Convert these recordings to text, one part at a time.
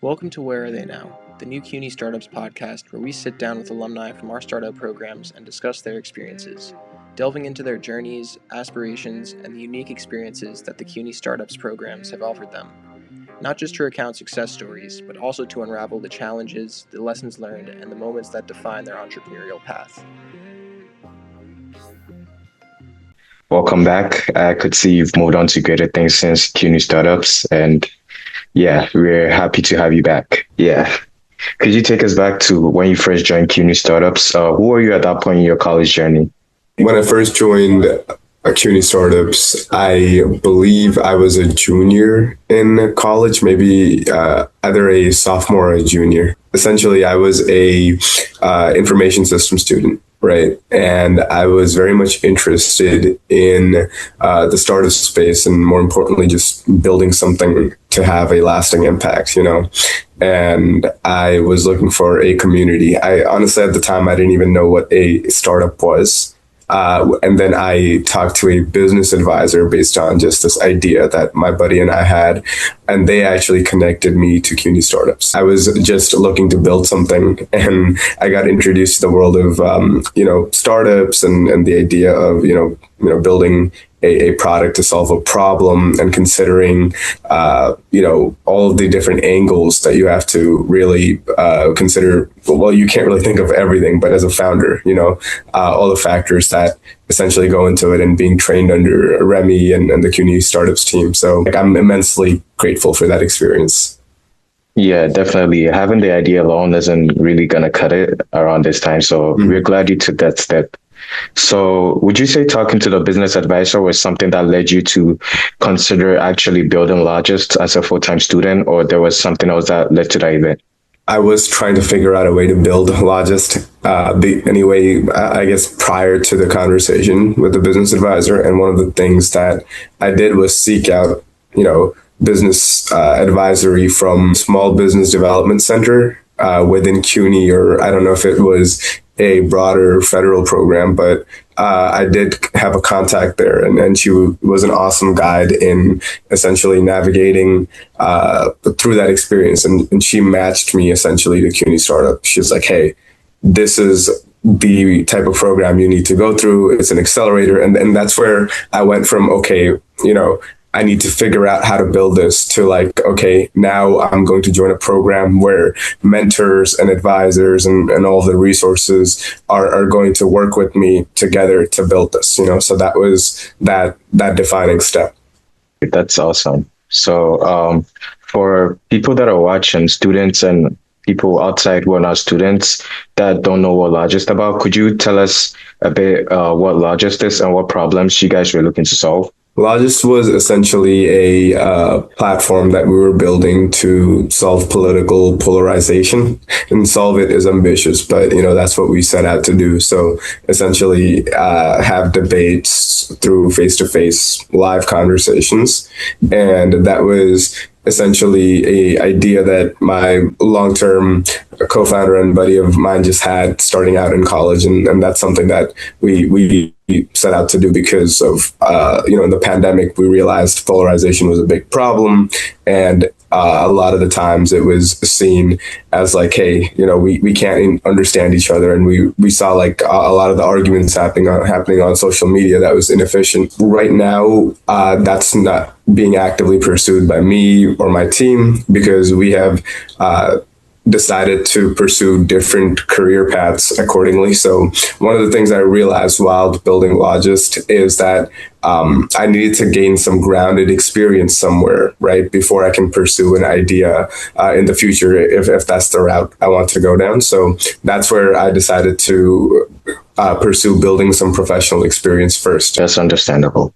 Welcome to Where Are They Now, the new CUNY Startups podcast where we sit down with alumni from our startup programs and discuss their experiences, delving into their journeys, aspirations, and the unique experiences that the CUNY Startups programs have offered them. Not just to recount success stories, but also to unravel the challenges, the lessons learned, and the moments that define their entrepreneurial path. Welcome back. I could see you've moved on to greater things since CUNY Startups, and we're happy to have you back. Could you take us back to when you first joined CUNY Startups? Who were you at that point in your college journey? When I first joined CUNY Startups, I believe I was a junior in college, maybe either a sophomore or a junior. Essentially, I was a information system student. Right. And I was very much interested in the startup space and more importantly, just building something to have a lasting impact, and I was looking for a community. I honestly, at the time, I didn't even know what a startup was. And then I talked to a business advisor based on just this idea that my buddy and I had, and they actually connected me to CUNY Startups. I was just looking to build something, and I got introduced to the world of, startups and the idea of, building a product to solve a problem and considering, all of the different angles that you have to really consider. Well, you can't really think of everything, but as a founder, all the factors that essentially go into it and being trained under Remy and the CUNY Startups team. So I'm immensely grateful for that experience. Yeah, definitely. Having the idea alone isn't really going to cut it around this time. So we're glad you took that step. So would you say talking to the business advisor was something that led you to consider actually building Logist as a full-time student, or there was something else that led to that event? I was trying to figure out a way to build Logist I guess prior to the conversation with the business advisor. And one of the things that I did was seek out, business advisory from Small Business Development Center within CUNY, or I don't know if it was a broader federal program, but I did have a contact there, and she was an awesome guide in essentially navigating through that experience. And she matched me essentially to CUNY Startup. She was like, hey, this is the type of program you need to go through. It's an accelerator. And that's where I went from, okay, I need to figure out how to build this to like, okay, now I'm going to join a program where mentors and advisors and all the resources are going to work with me together to build this, so that was that defining step. That's awesome. So for people that are watching, students and people outside who are not students that don't know what Logist is about, could you tell us a bit what Logist is and what problems you guys were looking to solve? Logist was essentially a platform that we were building to solve political polarization, and solve it is ambitious, but that's what we set out to do. So essentially have debates through face-to-face live conversations. And that was essentially a idea that my long-term co-founder and buddy of mine just had starting out in college. And that's something that we set out to do because of, in the pandemic, we realized polarization was a big problem. And a lot of the times it was seen as like, hey, we can't understand each other. And we saw like a lot of the arguments happening on social media that was inefficient. Right now, that's not being actively pursued by me or my team because we have decided to pursue different career paths accordingly. So one of the things I realized while building Logist is that I needed to gain some grounded experience somewhere, right, before I can pursue an idea in the future if that's the route I want to go down. So that's where I decided to pursue building some professional experience first. That's understandable.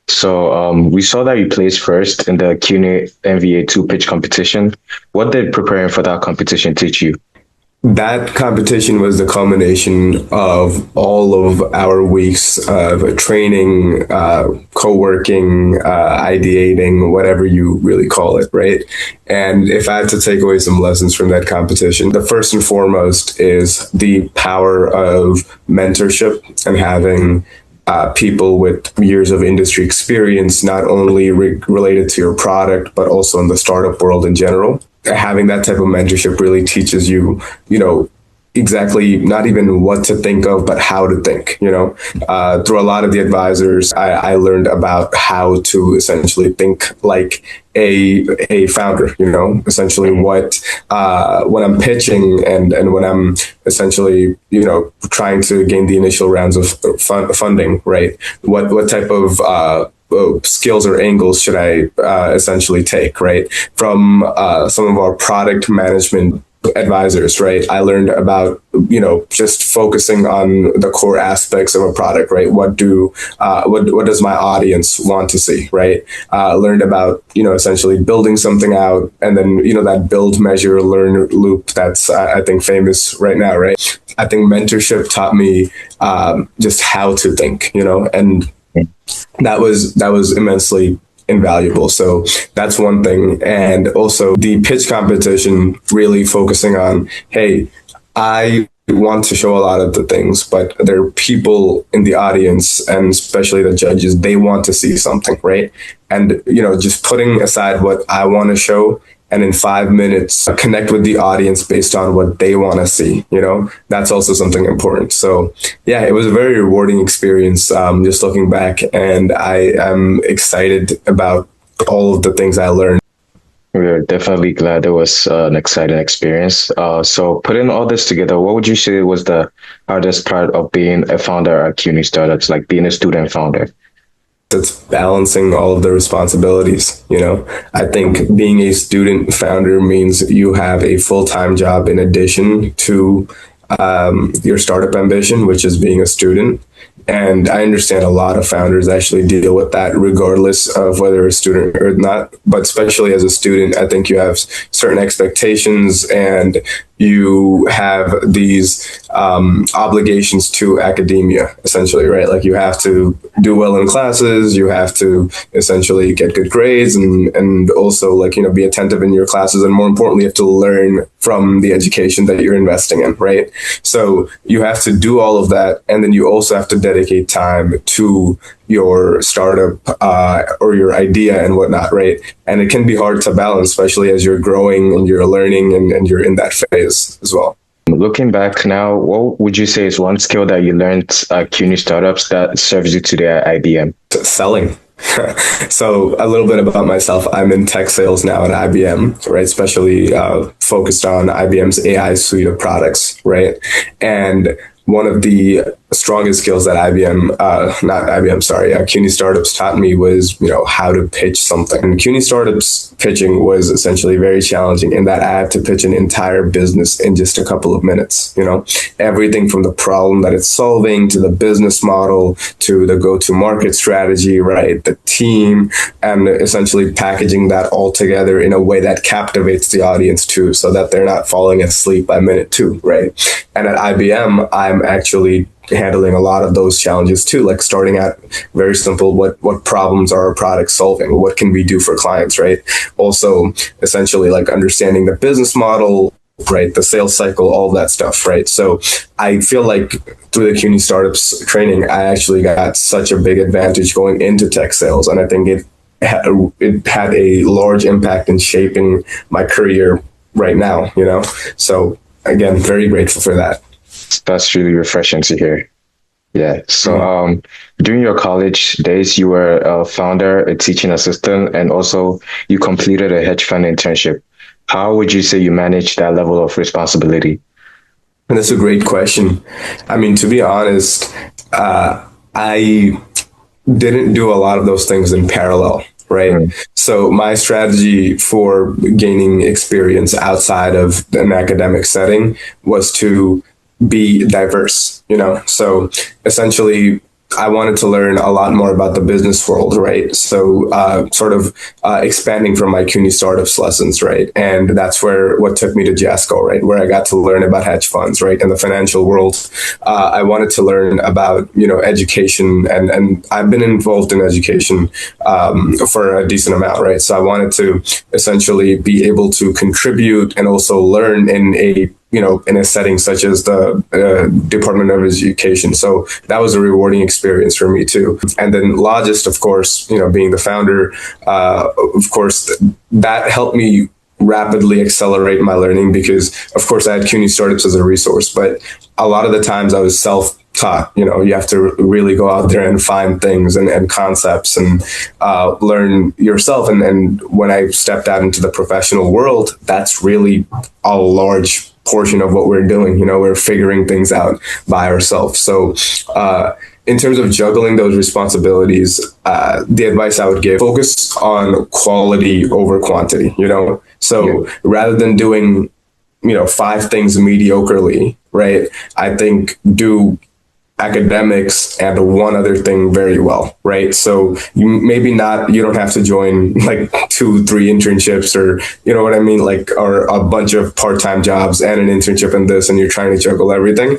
So we saw that you placed first in the CUNY MVA 2 pitch competition. What did preparing for that competition teach you? That competition was the culmination of all of our weeks of training, co-working, ideating, whatever you really call it, right? And if I had to take away some lessons from that competition, the first and foremost is the power of mentorship and having people with years of industry experience, not only related to your product, but also in the startup world in general. having that type of mentorship really teaches you, exactly not even what to think of, but how to think. Through a lot of the advisors, I learned about how to essentially think like a founder. Essentially what when I'm pitching and when I'm essentially trying to gain the initial rounds of funding, right? What type of skills or angles should I essentially take, right? From some of our product management advisors, right? I learned about, just focusing on the core aspects of a product, right? What does my audience want to see, right? Learned about, essentially building something out, and then, that build, measure, learn loop that's, I think, famous right now, right? I think mentorship taught me just how to think, and that was immensely invaluable. So that's one thing. And also the pitch competition, really focusing on, hey, I want to show a lot of the things, but there are people in the audience, and especially the judges, they want to see something, right? And, just putting aside what I want to show, and in 5 minutes connect with the audience based on what they want to see. That's also something important. So yeah, it was a very rewarding experience, just looking back, and I am excited about all of the things I learned. We're definitely glad it was an exciting experience. So putting all this together, what would you say was the hardest part of being a founder at CUNY Startups, like being a student founder? It's balancing all of the responsibilities. I think being a student founder means you have a full-time job in addition to your startup ambition, which is being a student. And I understand a lot of founders actually deal with that regardless of whether a student or not. But especially as a student, I think you have certain expectations, and you have these obligations to academia, essentially, right? Like you have to do well in classes, you have to essentially get good grades, and also be attentive in your classes, and more importantly, you have to learn from the education that you're investing in, right? So you have to do all of that, and then you also have to dedicate time to your startup or your idea and whatnot, right? And it can be hard to balance, especially as you're growing and you're learning and you're in that phase as well. Looking back now, what would you say is one skill that you learned at CUNY Startups that serves you today at IBM? Selling. So a little bit about myself. I'm in tech sales now at IBM, right? Especially focused on IBM's AI suite of products, right? And one of the strongest skills that CUNY Startups taught me was, how to pitch something. And CUNY Startups pitching was essentially very challenging in that I had to pitch an entire business in just a couple of minutes. Everything from the problem that it's solving to the business model to the go-to-market strategy, right? The team, and essentially packaging that all together in a way that captivates the audience too, so that they're not falling asleep by minute 2, right? And at IBM, I'm actually handling a lot of those challenges too, like starting at very simple, what problems are our products solving? What can we do for clients, right? Also, essentially like understanding the business model, right? The sales cycle, all of that stuff, right? So I feel like through the CUNY Startups training, I actually got such a big advantage going into tech sales. And I think it had a large impact in shaping my career right now, So again, very grateful for that. That's really refreshing to hear. Yeah. So during your college days, you were a founder, a teaching assistant, and also you completed a hedge fund internship. How would you say you managed that level of responsibility? And that's a great question. I mean, to be honest, I didn't do a lot of those things in parallel, right? So my strategy for gaining experience outside of an academic setting was to be diverse, So essentially, I wanted to learn a lot more about the business world, right? So expanding from my CUNY Startups lessons, right? And that's what took me to JASCO, right? Where I got to learn about hedge funds, right? In the financial world. I wanted to learn about, education, and I've been involved in education for a decent amount, right? So I wanted to essentially be able to contribute and also learn in a setting such as the Department of Education. So that was a rewarding experience for me too. And then Logist, of course, being the founder, of course, that helped me rapidly accelerate my learning because, of course, I had CUNY Startups as a resource, but a lot of the times I was self-taught. You have to really go out there and find things and concepts and learn yourself. And when I stepped out into the professional world, that's really a large portion of what we're doing. We're figuring things out by ourselves. So in terms of juggling those responsibilities, the advice I would give, focus on quality over quantity, So rather than doing, 5 things mediocrely, right? I think do academics and one other thing very well, right? So you don't have to join like 2-3 internships or, you know what I mean? Like, or a bunch of part-time jobs and an internship in this, and you're trying to juggle everything.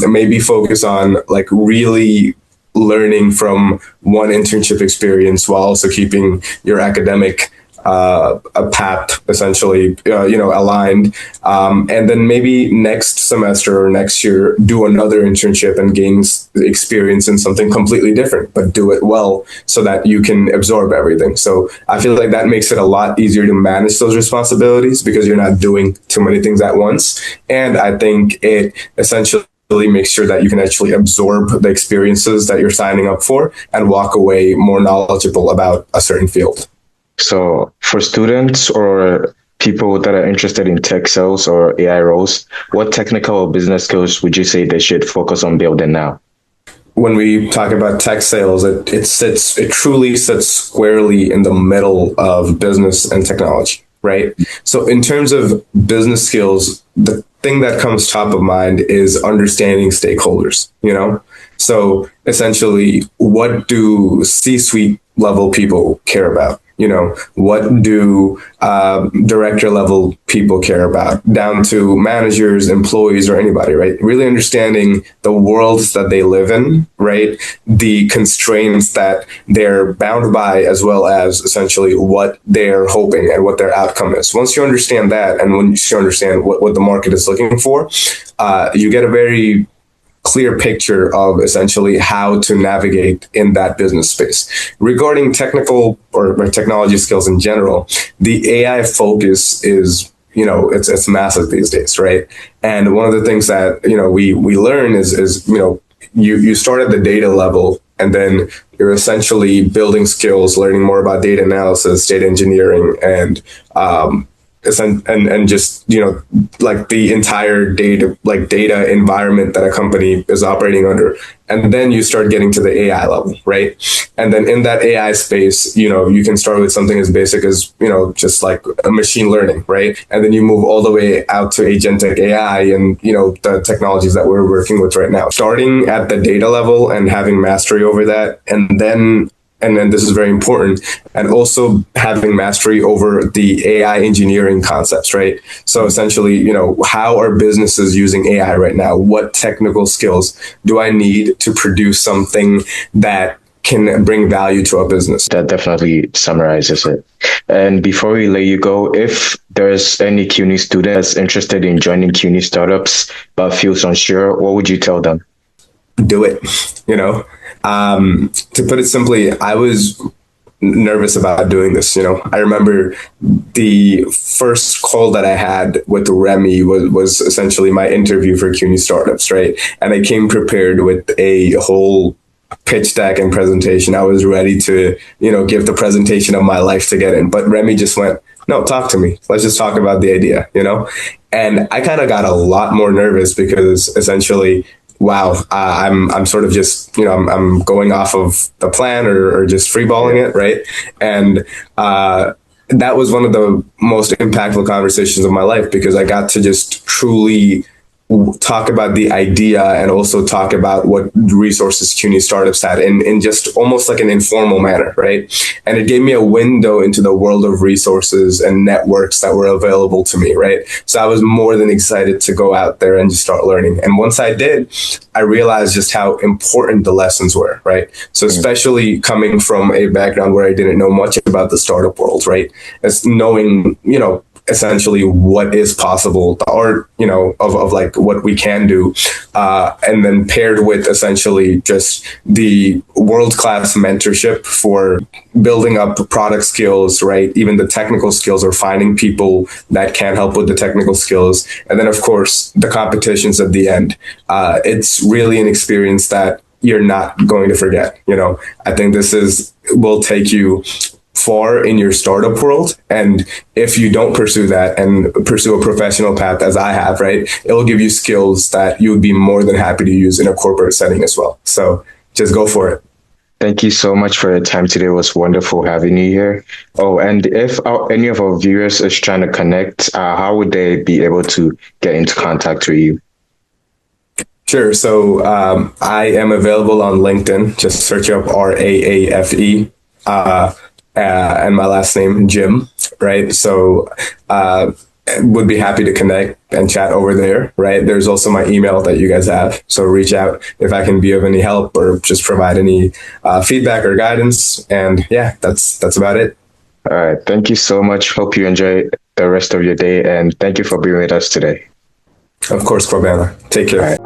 Maybe focus on like really learning from one internship experience while also keeping your academic a path essentially, aligned. And then maybe next semester or next year, do another internship and gain experience in something completely different, but do it well so that you can absorb everything. So I feel like that makes it a lot easier to manage those responsibilities because you're not doing too many things at once. And I think it essentially makes sure that you can actually absorb the experiences that you're signing up for and walk away more knowledgeable about a certain field. So for students or people that are interested in tech sales or AI roles, what technical or business skills would you say they should focus on building now? When we talk about tech sales, it truly sits squarely in the middle of business and technology, right? So in terms of business skills, the thing that comes top of mind is understanding stakeholders, So essentially, what do C-suite level people care about? What do director level people care about, down to managers, employees, or anybody, right? Really understanding the worlds that they live in, right? The constraints that they're bound by, as well as essentially what they're hoping and what their outcome is. Once you understand that, and once you understand what the market is looking for, you get a very clear picture of essentially how to navigate in that business space. Regarding technical or technology skills in general, the AI focus is, it's massive these days, right? And one of the things that, we learn is you start at the data level, and then you're essentially building skills, learning more about data analysis, data engineering, and just like the entire data environment that a company is operating under, and then you start getting to the AI level, right? And then in that AI space, you can start with something as basic as just like a machine learning, right? And then you move all the way out to agentic AI and the technologies that we're working with right now. Starting at the data level and having mastery over that, and then this is very important, and also having mastery over the AI engineering concepts, right? So essentially, how are businesses using AI right now? What technical skills do I need to produce something that can bring value to a business? That definitely summarizes it. And before we let you go, if there's any CUNY student that's interested in joining CUNY Startups but feels unsure, what would you tell them? Do it, To put it simply, I was nervous about doing this. I remember the first call that I had with Remy was essentially my interview for CUNY Startups, right? And I came prepared with a whole pitch deck and presentation. I was ready to, give the presentation of my life to get in. But Remy just went, no, talk to me. Let's just talk about the idea, And I kind of got a lot more nervous because essentially, wow, I'm sort of just, I'm going off of the plan or just freeballing it, right? And that was one of the most impactful conversations of my life because I got to just truly talk about the idea and also talk about what resources CUNY Startups had in just almost like an informal manner, right? And it gave me a window into the world of resources and networks that were available to me, right? So I was more than excited to go out there and just start learning. And once I did, I realized just how important the lessons were, right? So especially coming from a background where I didn't know much about the startup world, right? As knowing, essentially what is possible, the art, of like what we can do, and then paired with essentially just the world-class mentorship for building up product skills, right? Even the technical skills, or finding people that can help with the technical skills. And then, of course, the competitions at the end. It's really an experience that you're not going to forget. I think will take you far in your startup world. And if you don't pursue that and pursue a professional path, as I have, right, it'll give you skills that you would be more than happy to use in a corporate setting as well. So just go for it. Thank you so much for your time today. It was wonderful having you here. Oh, and if any of our viewers is trying to connect, how would they be able to get into contact with you? Sure. So I am available on LinkedIn. Just search up Raafe. And my last name, Jim, right? So would be happy to connect and chat over there, right? There's also my email that you guys have. So reach out if I can be of any help or just provide any feedback or guidance. And yeah, that's about it. All right. Thank you so much. Hope you enjoy the rest of your day. And thank you for being with us today. Of course, Corbana. Take care. All right.